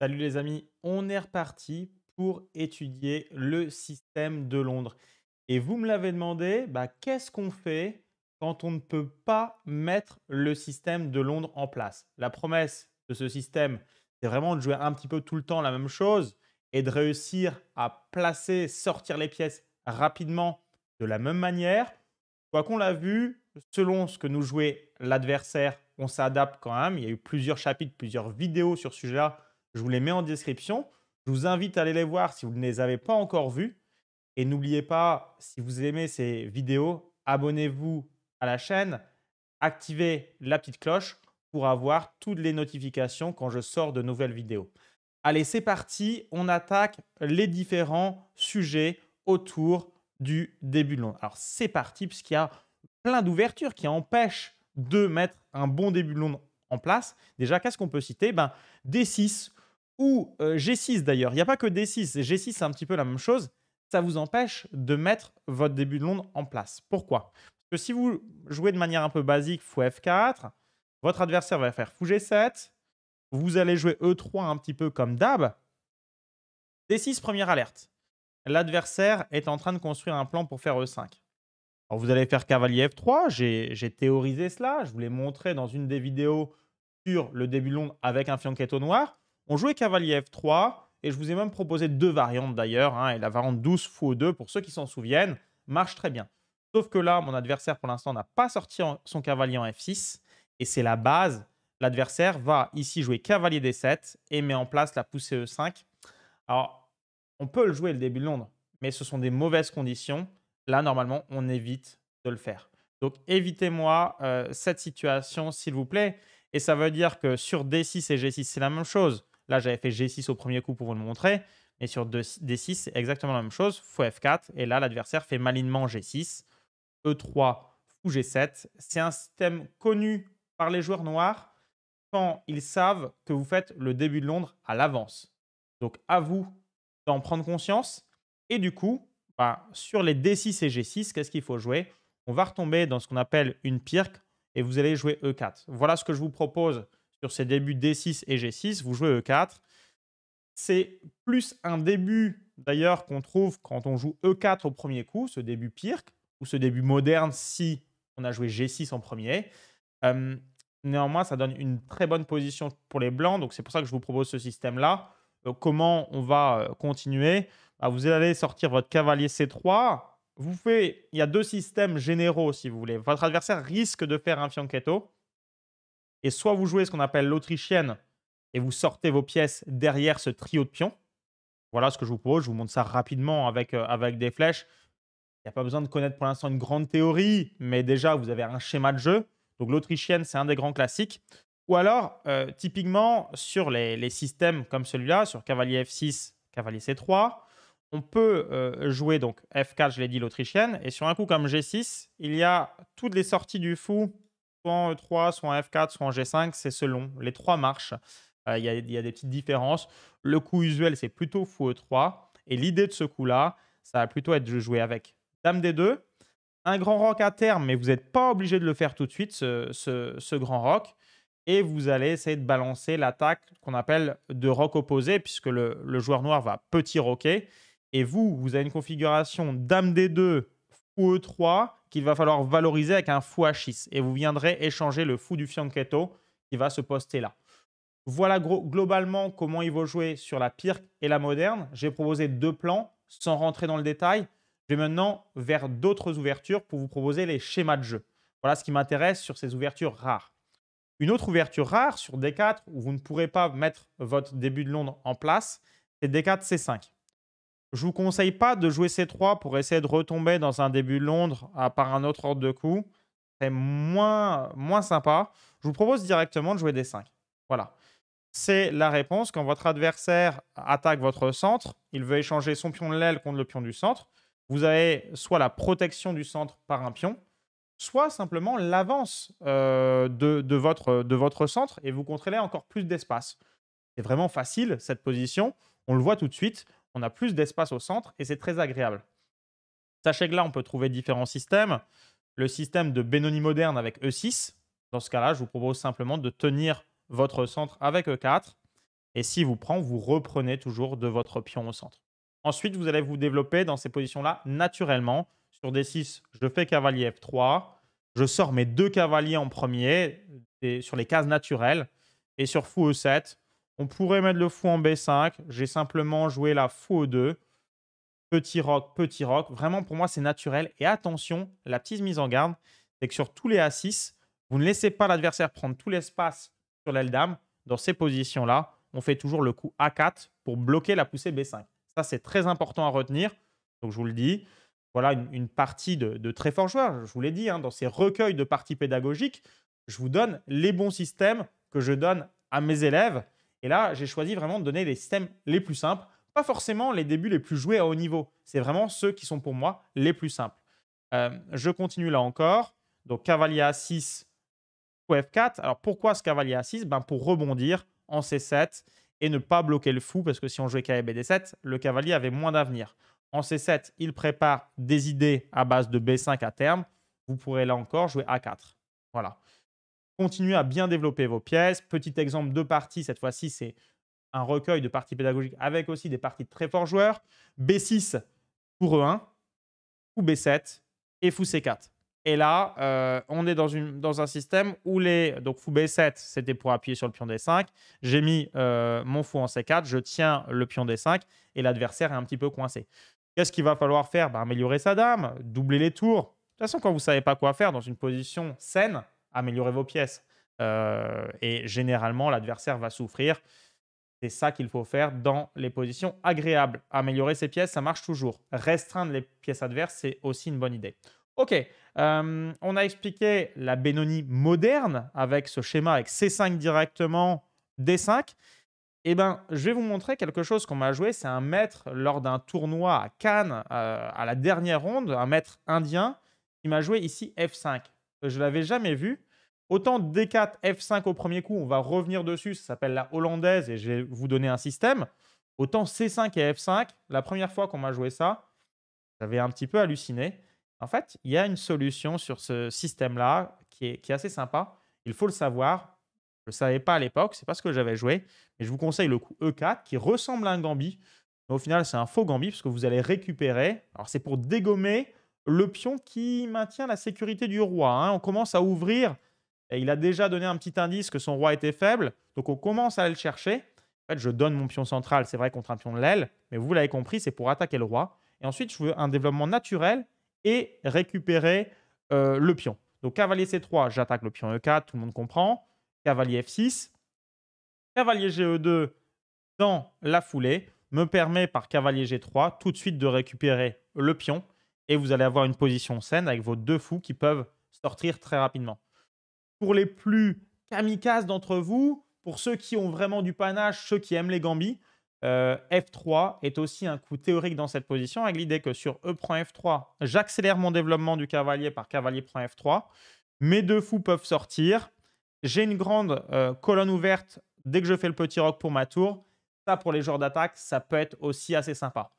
Salut les amis, on est reparti pour étudier le système de Londres. Et vous me l'avez demandé, qu'est-ce qu'on fait quand on ne peut pas mettre le système de Londres en place? La promesse de ce système, c'est vraiment de jouer un petit peu tout le temps la même chose et de réussir à placer, sortir les pièces rapidement de la même manière. Quoi qu'on l'a vu, selon ce que nous jouait l'adversaire, on s'adapte quand même. Il y a eu plusieurs chapitres, plusieurs vidéos sur ce sujet-là. Je vous les mets en description. Je vous invite à aller les voir si vous ne les avez pas encore vues. Et n'oubliez pas, si vous aimez ces vidéos, abonnez-vous à la chaîne, activez la petite cloche pour avoir toutes les notifications quand je sors de nouvelles vidéos. Allez, c'est parti, on attaque les différents sujets autour du début de Londres. Alors, c'est parti, puisqu'il y a plein d'ouvertures qui empêchent de mettre un bon début de Londres en place. Déjà, qu'est-ce qu'on peut citer? D6 ou G6 d'ailleurs. Il n'y a pas que D6, G6 c'est un petit peu la même chose. Ça vous empêche de mettre votre début de Londres en place. Pourquoi? Parce que si vous jouez de manière un peu basique, fou F4, votre adversaire va faire fou G7, vous allez jouer E3 un petit peu comme d'hab. D6, première alerte. L'adversaire est en train de construire un plan pour faire E5. Alors vous allez faire cavalier F3, j'ai théorisé cela, je vous l'ai montré dans une des vidéos sur le début de Londres avec un fianchetto noir. On jouait cavalier F3 et je vous ai même proposé deux variantes d'ailleurs, et la variante 12 fou E2, pour ceux qui s'en souviennent, marche très bien. Sauf que là, mon adversaire pour l'instant n'a pas sorti son cavalier en F6 et c'est la base. L'adversaire va ici jouer cavalier D7 et met en place la poussée E5. Alors, on peut le jouer le début de Londres, mais ce sont des mauvaises conditions. Là, normalement, on évite de le faire. Donc, évitez-moi cette situation, s'il vous plaît. Et ça veut dire que sur D6 et G6, c'est la même chose. Là, j'avais fait G6 au premier coup pour vous le montrer. Mais sur D6, c'est exactement la même chose. Fou F4. Et là, l'adversaire fait malinement G6. E3, fou G7. C'est un système connu par les joueurs noirs quand ils savent que vous faites le début de Londres à l'avance. Donc, à vous d'en prendre conscience. Et du coup, sur les D6 et G6, qu'est-ce qu'il faut jouer? On va retomber dans ce qu'on appelle une pirque et vous allez jouer E4. Voilà ce que je vous propose sur ces débuts D6 et G6. Vous jouez E4. C'est plus un début, d'ailleurs, qu'on trouve quand on joue E4 au premier coup, ce début pirque, ou ce début moderne si on a joué G6 en premier. Euh, Néanmoins, ça donne une très bonne position pour les blancs. Donc, c'est pour ça que je vous propose ce système-là. Comment on va continuer? Vous allez sortir votre cavalier C3. Il y a deux systèmes généraux, si vous voulez. Votre adversaire risque de faire un fianchetto. Et soit vous jouez ce qu'on appelle l'autrichienne et vous sortez vos pièces derrière ce trio de pions. Voilà ce que je vous propose. Je vous montre ça rapidement avec des flèches. Il n'y a pas besoin de connaître pour l'instant une grande théorie, mais déjà, vous avez un schéma de jeu. Donc, l'autrichienne, c'est un des grands classiques. Ou alors, typiquement, sur les systèmes comme celui-là, sur cavalier F6, cavalier C3, on peut jouer donc F4, je l'ai dit, l'autrichienne. Et sur un coup comme G6, il y a toutes les sorties du fou, soit en E3, soit en F4, soit en G5. C'est selon. Les trois marches. Il y a des petites différences. Le coup usuel, c'est plutôt fou E3. Et l'idée de ce coup-là, ça va plutôt être de jouer avec Dame D2, un grand roc à terme, mais vous n'êtes pas obligé de le faire tout de suite, ce grand roc. Et vous allez essayer de balancer l'attaque qu'on appelle de roc opposé, puisque le joueur noir va petit roquer. Et vous avez une configuration Dame D2, fou E3, qu'il va falloir valoriser avec un fou H6. Et vous viendrez échanger le fou du fianchetto qui va se poster là. Voilà globalement comment il va jouer sur la pirque et la moderne. J'ai proposé deux plans sans rentrer dans le détail. Je vais maintenant vers d'autres ouvertures pour vous proposer les schémas de jeu. Voilà ce qui m'intéresse sur ces ouvertures rares. Une autre ouverture rare sur D4 où vous ne pourrez pas mettre votre début de Londres en place, c'est D4 C5. Je ne vous conseille pas de jouer C3 pour essayer de retomber dans un début de Londres par un autre ordre de coup. C'est moins sympa. Je vous propose directement de jouer D5. Voilà. C'est la réponse. Quand votre adversaire attaque votre centre, il veut échanger son pion de l'aile contre le pion du centre. Vous avez soit la protection du centre par un pion, soit simplement l'avance de votre centre et vous contrôlez encore plus d'espace. C'est vraiment facile cette position. On le voit tout de suite. On a plus d'espace au centre et c'est très agréable. Sachez que là, on peut trouver différents systèmes. Le système de Benoni moderne avec E6. Dans ce cas-là, je vous propose simplement de tenir votre centre avec E4. Et s'il vous prend, vous reprenez toujours de votre pion au centre. Ensuite, vous allez vous développer dans ces positions-là naturellement. Sur D6, je fais cavalier F3. Je sors mes 2 cavaliers en premier et sur les cases naturelles. Et sur fou E7, on pourrait mettre le fou en B5. J'ai simplement joué la fou E2. Petit roc, petit roc. Vraiment, pour moi, c'est naturel. Et attention, la petite mise en garde, c'est que sur tous les A6, vous ne laissez pas l'adversaire prendre tout l'espace sur l'aile dame. Dans ces positions-là, on fait toujours le coup A4 pour bloquer la poussée B5. Ça, c'est très important à retenir. Donc, je vous le dis, voilà une partie de très forts joueurs. Je vous l'ai dit, hein, dans ces recueils de parties pédagogiques, je vous donne les bons systèmes que je donne à mes élèves. Et là, j'ai choisi vraiment de donner les systèmes les plus simples. Pas forcément les débuts les plus joués à haut niveau. C'est vraiment ceux qui sont pour moi les plus simples. Je continue là encore. Donc, cavalier A6 ou F4. Alors, pourquoi ce cavalier A6? Ben, pour rebondir en C7 et ne pas bloquer le fou, parce que si on jouait cavalier BD7, le cavalier avait moins d'avenir. En C7, il prépare des idées à base de B5 à terme. Vous pourrez là encore jouer A4. Voilà. Continuez à bien développer vos pièces. Petit exemple de partie, cette fois-ci, c'est un recueil de parties pédagogiques avec aussi des parties de très forts joueurs. B6 pour E1, fou B7 et fou C4. Et là, on est dans un système où donc fou B7, c'était pour appuyer sur le pion D5. J'ai mis mon fou en C4, je tiens le pion D5 et l'adversaire est un petit peu coincé. Qu'est-ce qu'il va falloir faire? Ben, améliorer sa dame, doubler les tours. De toute façon, quand vous ne savez pas quoi faire dans une position saine, améliorez vos pièces. Et généralement, l'adversaire va souffrir. C'est ça qu'il faut faire dans les positions agréables. Améliorer ses pièces, ça marche toujours. Restreindre les pièces adverses, c'est aussi une bonne idée. Ok, on a expliqué la Benoni moderne avec ce schéma avec C5 directement, D5. Eh ben, je vais vous montrer quelque chose qu'on m'a joué. C'est un maître lors d'un tournoi à Cannes, à la dernière ronde, un maître indien qui m'a joué ici F5. Je ne l'avais jamais vu. Autant D4, F5 au premier coup, on va revenir dessus, ça s'appelle la hollandaise et je vais vous donner un système. Autant C5 et F5, la première fois qu'on m'a joué ça, j'avais un petit peu halluciné. En fait, il y a une solution sur ce système-là qui est assez sympa. Il faut le savoir. Je ne le savais pas à l'époque, c'est pas ce que j'avais joué. Mais je vous conseille le coup E4 qui ressemble à un gambit. Mais au final, c'est un faux gambit parce que vous allez récupérer. Alors, c'est pour dégommer le pion qui maintient la sécurité du roi, hein. On commence à ouvrir. Et il a déjà donné un petit indice que son roi était faible. Donc, on commence à aller le chercher. En fait, je donne mon pion central, c'est vrai, contre un pion de l'aile. Mais vous l'avez compris, c'est pour attaquer le roi. Et ensuite, je veux un développement naturel et récupérer le pion. Donc, cavalier C3, j'attaque le pion E4, tout le monde comprend. Cavalier F6. Cavalier GE2 dans la foulée me permet par cavalier G3 tout de suite de récupérer le pion. Et vous allez avoir une position saine avec vos 2 fous qui peuvent sortir très rapidement. Pour les plus kamikazes d'entre vous, pour ceux qui ont vraiment du panache, ceux qui aiment les gambits, F3 est aussi un coup théorique dans cette position avec l'idée que sur E prend F3, j'accélère mon développement du cavalier par cavalier prend F3. Mes 2 fous peuvent sortir. J'ai une grande colonne ouverte dès que je fais le petit roc pour ma tour. Ça, pour les joueurs d'attaque, ça peut être aussi assez sympa.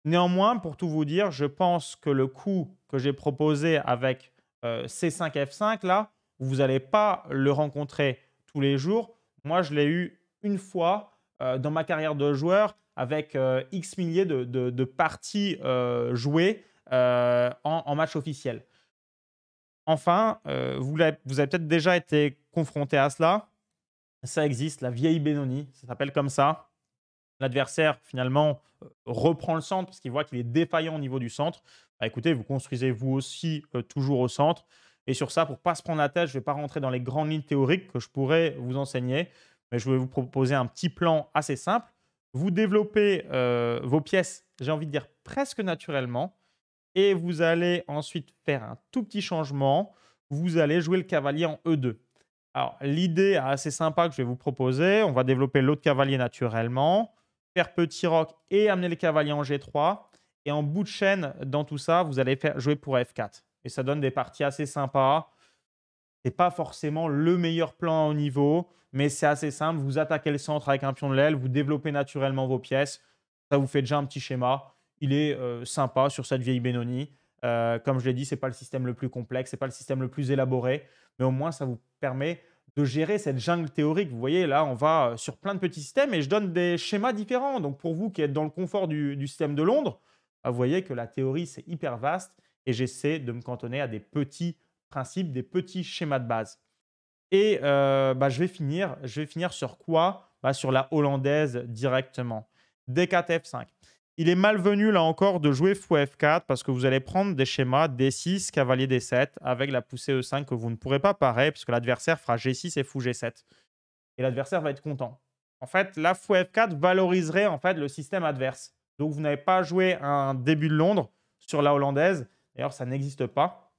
Néanmoins, pour tout vous dire, je pense que le coup que j'ai proposé avec C5, F5, là, vous n'allez pas le rencontrer tous les jours. Moi, je l'ai eu une fois dans ma carrière de joueur avec X milliers de parties jouées en match officiel. Enfin, vous avez peut-être déjà été confronté à cela. Ça existe, la vieille Benoni, ça s'appelle comme ça. L'adversaire, finalement, reprend le centre parce qu'il voit qu'il est défaillant au niveau du centre. Bah, écoutez, vous construisez vous aussi toujours au centre. Et sur ça, pour ne pas se prendre la tête, je ne vais pas rentrer dans les grandes lignes théoriques que je pourrais vous enseigner, mais je vais vous proposer un petit plan assez simple. Vous développez vos pièces, j'ai envie de dire presque naturellement, et vous allez ensuite faire un tout petit changement. Vous allez jouer le cavalier en E2. Alors, l'idée assez sympa que je vais vous proposer, on va développer l'autre cavalier naturellement, faire petit roc et amener le cavalier en G3. Et en bout de chaîne, dans tout ça, vous allez jouer pour F4. Et ça donne des parties assez sympas. Ce n'est pas forcément le meilleur plan à haut niveau, mais c'est assez simple. Vous attaquez le centre avec un pion de l'aile, vous développez naturellement vos pièces. Ça vous fait déjà un petit schéma. Il est sympa sur cette vieille Benoni. Comme je l'ai dit, ce n'est pas le système le plus complexe, ce n'est pas le système le plus élaboré, mais au moins ça vous permet de gérer cette jungle théorique. Vous voyez, là, on va sur plein de petits systèmes et je donne des schémas différents. Donc, pour vous qui êtes dans le confort du système de Londres, bah, vous voyez que la théorie, c'est hyper vaste et j'essaie de me cantonner à des petits principes, des petits schémas de base. Et bah, je vais finir sur quoi? Bah, sur la hollandaise directement. D4 F5. Il est malvenu là encore de jouer fou F4 parce que vous allez prendre des schémas D6, cavalier D7 avec la poussée E5 que vous ne pourrez pas parer puisque l'adversaire fera G6 et fou G7. Et l'adversaire va être content. En fait, la fou F4 valoriserait en fait le système adverse. Donc vous n'avez pas joué un début de Londres sur la hollandaise. D'ailleurs, ça n'existe pas.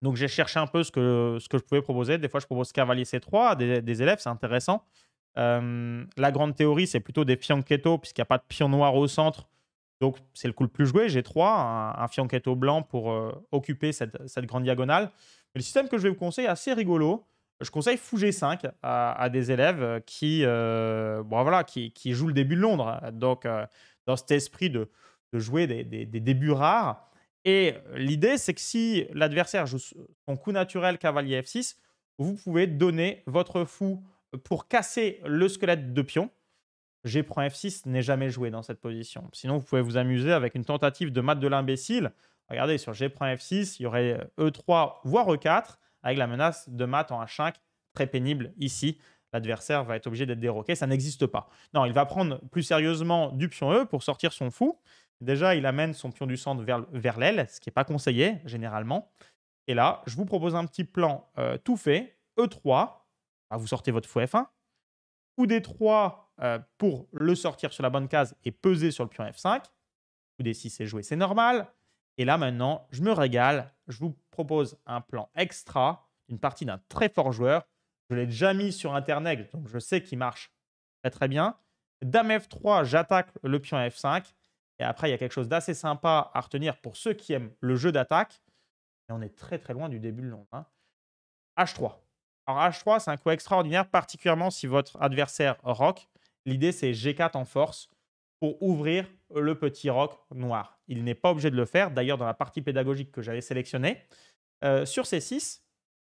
Donc, j'ai cherché un peu ce que je pouvais proposer. Des fois, je propose cavalier C3 à des élèves, c'est intéressant. La grande théorie, c'est plutôt des fianchetto, puisqu'il n'y a pas de pion noir au centre. Donc, c'est le coup le plus joué. G3, un fianchetto blanc pour occuper cette grande diagonale. Mais le système que je vais vous conseiller est assez rigolo. Je conseille fou G5 à des élèves bon, voilà, qui jouent le début de Londres. Donc, dans cet esprit de jouer des débuts rares. Et l'idée, c'est que si l'adversaire joue son coup naturel cavalier F6, vous pouvez donner votre fou pour casser le squelette de pion. G prend F6 n'est jamais joué dans cette position. Sinon, vous pouvez vous amuser avec une tentative de mat de l'imbécile. Regardez, sur G prend F6, il y aurait E3 voire E4 avec la menace de mat en H5 très pénible ici. L'adversaire va être obligé d'être déroqué. Ça n'existe pas. Non, il va prendre plus sérieusement du pion E pour sortir son fou. Déjà, il amène son pion du centre vers l'aile, ce qui n'est pas conseillé généralement. Et là, je vous propose un petit plan tout fait. E3, bah, vous sortez votre fou F1. Coup D3 pour le sortir sur la bonne case et peser sur le pion F5. Coup D6 c'est joué, c'est normal. Et là maintenant, je me régale. Je vous propose un plan extra, une partie d'un très fort joueur. Je l'ai déjà mis sur Internet, donc je sais qu'il marche très très bien. Dame F3, j'attaque le pion F5. Et après, il y a quelque chose d'assez sympa à retenir pour ceux qui aiment le jeu d'attaque. Et on est très très loin du début de Londres. Hein. H3. Alors H3, c'est un coup extraordinaire, particulièrement si votre adversaire rock. L'idée, c'est G4 en force pour ouvrir le petit roc noir. Il n'est pas obligé de le faire. D'ailleurs, dans la partie pédagogique que j'avais sélectionnée, sur C6,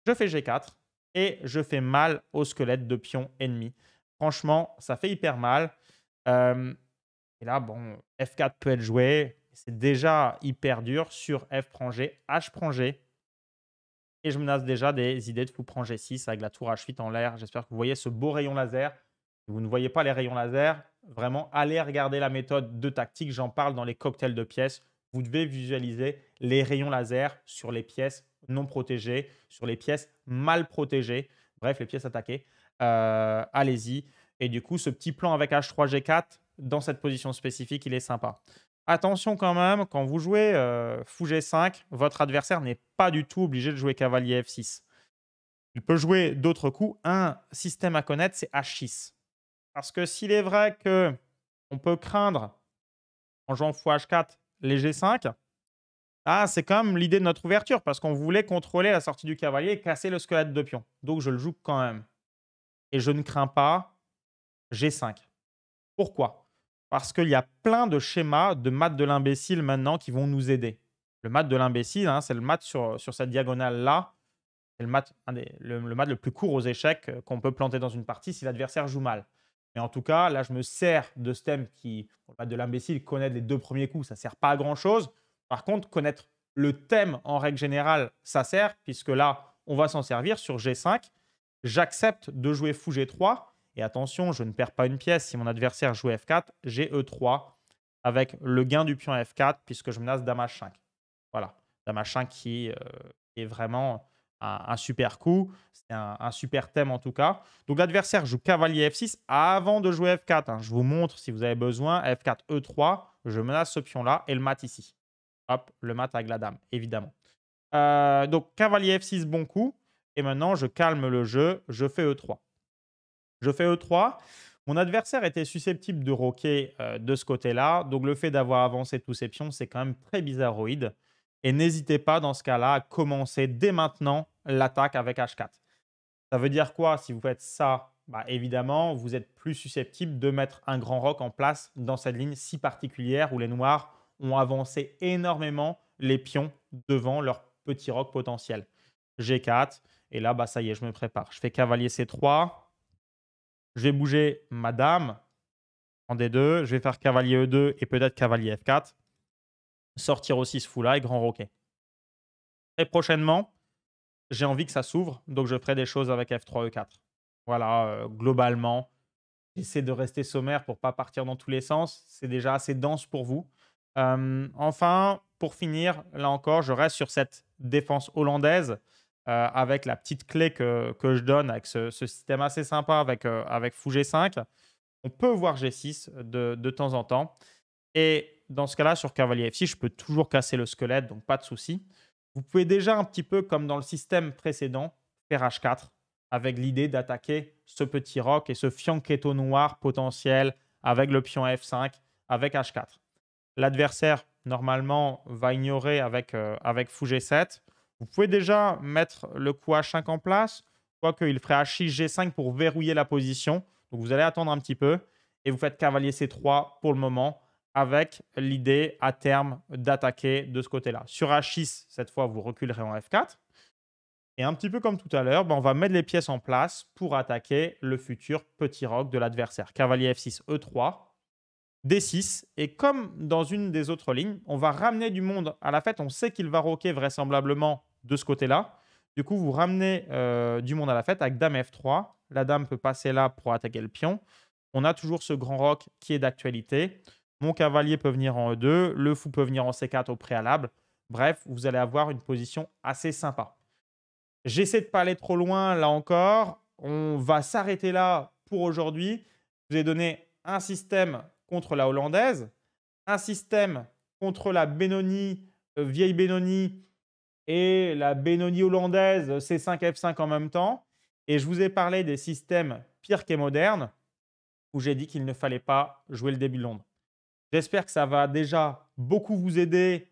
je fais G4 et je fais mal au squelette de pion ennemi. Franchement, ça fait hyper mal. Et là, bon, F4 peut être joué. C'est déjà hyper dur sur F prend G, H prend G. Et je menace déjà des idées de fou prend G6 avec la tour H8 en l'air. J'espère que vous voyez ce beau rayon laser. Si vous ne voyez pas les rayons laser, vraiment, allez regarder la méthode de tactique. J'en parle dans les cocktails de pièces. Vous devez visualiser les rayons laser sur les pièces non protégées, sur les pièces mal protégées. Bref, les pièces attaquées. Allez-y. Et du coup, ce petit plan avec H3, G4, dans cette position spécifique, il est sympa. Attention quand même, quand vous jouez fou G5, votre adversaire n'est pas du tout obligé de jouer cavalier F6. Il peut jouer d'autres coups. Un système à connaître, c'est H6. Parce que s'il est vrai qu'on peut craindre, en jouant fou H4, les G5, c'est quand même l'idée de notre ouverture, parce qu'on voulait contrôler la sortie du cavalier et casser le squelette de pion. Donc je le joue quand même. Et je ne crains pas G5. Pourquoi? Parce qu'il y a plein de schémas de mat de l'imbécile maintenant qui vont nous aider. Le mat de l'imbécile, c'est le mat sur cette diagonale-là. C'est le mat, le mat le plus court aux échecs qu'on peut planter dans une partie si l'adversaire joue mal. Mais en tout cas, là, je me sers de ce thème qui, le mat de l'imbécile, connaître les deux premiers coups, ça ne sert pas à grand-chose. Par contre, connaître le thème en règle générale, ça sert, puisque là, on va s'en servir sur G5. J'accepte de jouer fou G3. Et attention, je ne perds pas une pièce. Si mon adversaire joue F4, j'ai E3 avec le gain du pion F4 puisque je menace Dame H5. Voilà, Dame H5 qui est vraiment un super coup. C'est un super thème en tout cas. Donc l'adversaire joue cavalier F6 avant de jouer F4. Hein. Je vous montre si vous avez besoin. F4, E3, je menace ce pion-là et le mat ici. Hop, le mat avec la dame, évidemment. Donc cavalier F6, bon coup. Et maintenant, je calme le jeu. Je fais E3. Je fais E3. Mon adversaire était susceptible de roquer de ce côté-là. Donc, le fait d'avoir avancé tous ses pions, c'est quand même très bizarroïde. Et n'hésitez pas, dans ce cas-là, à commencer dès maintenant l'attaque avec H4. Ça veut dire quoi si vous faites ça? Évidemment, vous êtes plus susceptible de mettre un grand roc en place dans cette ligne si particulière où les noirs ont avancé énormément les pions devant leur petit roc potentiel. G4. Et là, bah, ça y est, je me prépare. Je fais cavalier C3. Je vais bouger ma dame en D2. Je vais faire cavalier E2 et peut-être cavalier F4. Sortir aussi ce fou-là et grand roquet. Très prochainement, j'ai envie que ça s'ouvre, donc je ferai des choses avec F3, E4. Voilà, globalement, j'essaie de rester sommaire pour ne pas partir dans tous les sens. C'est déjà assez dense pour vous. Enfin, pour finir, là encore, je reste sur cette défense hollandaise avec la petite clé que je donne avec ce système assez sympa avec fou G5. On peut voir G6 de temps en temps. Et dans ce cas-là, sur cavalier F6, je peux toujours casser le squelette, donc pas de souci. Vous pouvez déjà un petit peu comme dans le système précédent, faire H4 avec l'idée d'attaquer ce petit roc et ce fianchetto noir potentiel avec le pion F5, avec H4. L'adversaire, normalement, va ignorer avec fou G7. Vous pouvez déjà mettre le coup H5 en place, quoique il ferait H6, G5 pour verrouiller la position. Donc vous allez attendre un petit peu et vous faites cavalier C3 pour le moment avec l'idée à terme d'attaquer de ce côté-là. Sur H6, cette fois, vous reculerez en F4. Et un petit peu comme tout à l'heure, on va mettre les pièces en place pour attaquer le futur petit roc de l'adversaire. Cavalier F6, E3, D6. Et comme dans une des autres lignes, on va ramener du monde à la fête. On sait qu'il va roquer vraisemblablement de ce côté-là. Du coup, vous ramenez du monde à la fête avec dame F3. La dame peut passer là pour attaquer le pion. On a toujours ce grand roc qui est d'actualité. Mon cavalier peut venir en E2. Le fou peut venir en C4 au préalable. Bref, vous allez avoir une position assez sympa. J'essaie de ne pas aller trop loin là encore. On va s'arrêter là pour aujourd'hui. Je vous ai donné un système contre la hollandaise, un système contre la Benoni, vieille Benoni et la Benoni hollandaise C5, F5 en même temps. Et je vous ai parlé des systèmes pires et modernes où j'ai dit qu'il ne fallait pas jouer le début de Londres. J'espère que ça va déjà beaucoup vous aider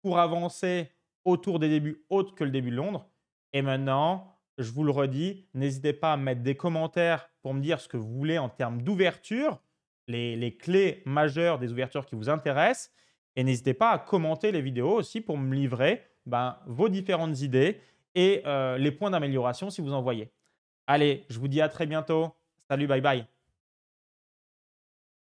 pour avancer autour des débuts autres que le début de Londres. Et maintenant, je vous le redis, n'hésitez pas à mettre des commentaires pour me dire ce que vous voulez en termes d'ouverture, les clés majeures des ouvertures qui vous intéressent. Et n'hésitez pas à commenter les vidéos aussi pour me livrer vos différentes idées et les points d'amélioration si vous en voyez. Allez, je vous dis à très bientôt. Salut, bye bye.